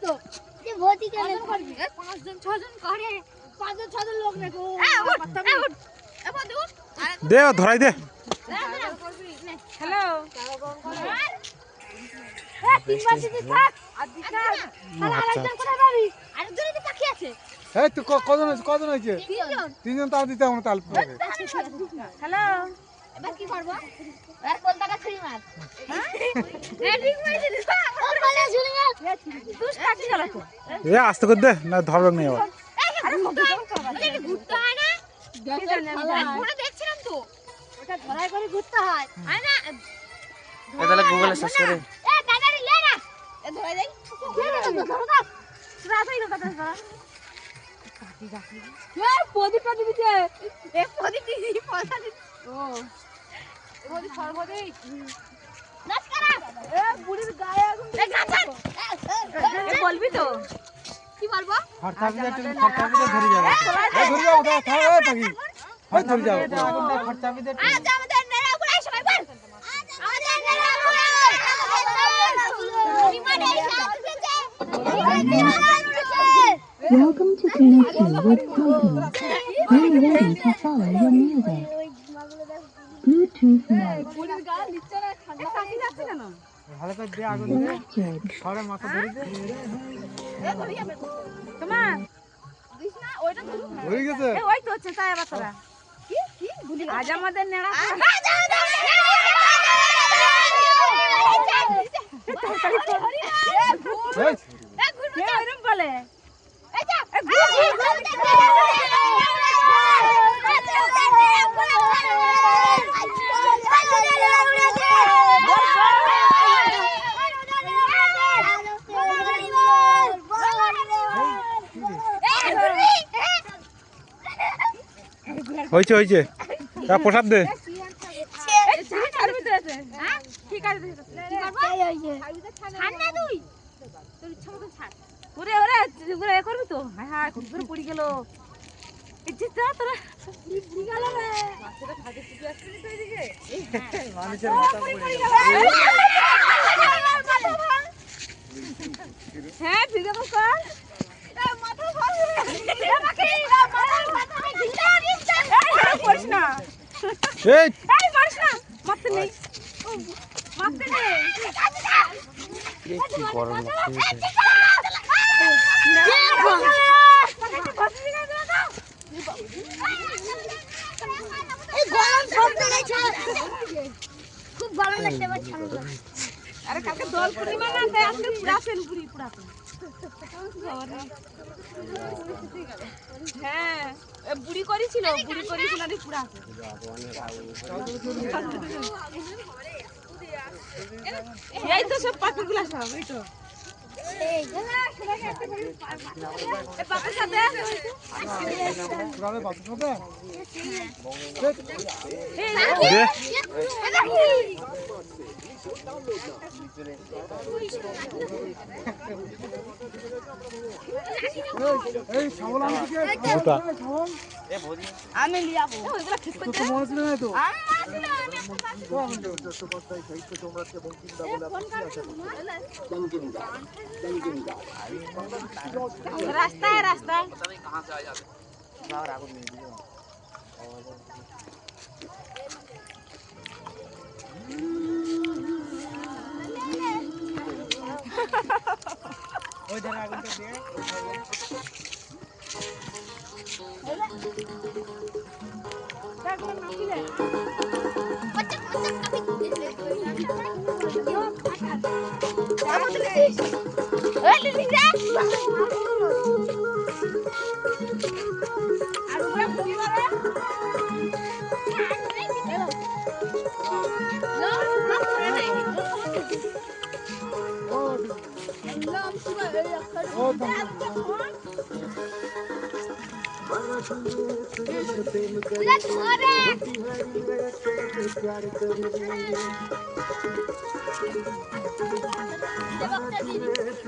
তো যে ভর্তি কেন করবি 5 জন 6 জন করে 5 জন 6 জন লোক রেখো দে ধরাই দে। হ্যালো এই 3 মাস যদি থাক আর দিকা তাহলে আরেকজন কোথায় পাবি আরেকজন তো বাকি আছে। এই তুই কজন হয়েছে? তিনজন তাও দিতে হবে তাহলে। হ্যালো এবার কি করব আর কোন টাকা ছুরি মার হ্যাঁ ঠিক মারছিস ওর বলে ছুরি মার তুই কাটি চালাতো এ আস্তে করে দে না ধরবে না আবার। আরে ঘুরতে হয় না ফোনে দেখছিলাম তো ওটা ধরাই করে ঘুরতে হয় আরে না এ তাহলে গুগলে সার্চ করে এ দাদারি লে না এ ধরে দেই ধরো দাও রাতাই না দাদা কাটি কাটি এ পদি দিতে এ পদি পয়সা দি ও এ পদি সর্বদে নাচ করা এ বুড়ির গায়ে আগুন এ গাছান এ বলবি তো কি বলবো খরচা বিদে ধরে যাবে। এই ধরে যাও দাও থাক এই পাখি হয় ধরে যাও আগুনটা খরচা বিদে আজ আমাদের নেড়া উপরে সবাই বল আমাদের নেড়া উপরে বিমানে আসছে Welcome to Connection with Company. Are you ready to follow your music? Bluetooth mode. ভালো করে দে আগুন দে Selected. সরে মাথা ধরে দে। তোমার দিস না ওইটা ধরু হয়ে গেছে। এ ওই তো হচ্ছে তাই আবার তোরা কি ভুলি আজ আমাদের নেড়া এরকম বলে হয়েছে প্রসাদ দে। করবি তো হ্যাঁ পড়ে গেল হ্যাঁ ভিডিও কর এই কি গরম লাগছে খুব গরম লাগছে আরে কালকে দোল পূর্ণিমা না তাই আজকে পুরাছেন পুরাছেন হ্যাঁ বুড়ি করেছিল আর পুরাছে এই তো সব পাখিগুলা সব এই তো বাপের সাথে আমি লিয়াবো ওইগুলা ঠিক করতে মনে ছিল না তো রাস্তায় রাস্তায় ওই ধারে আগুনটা দিয়ে ও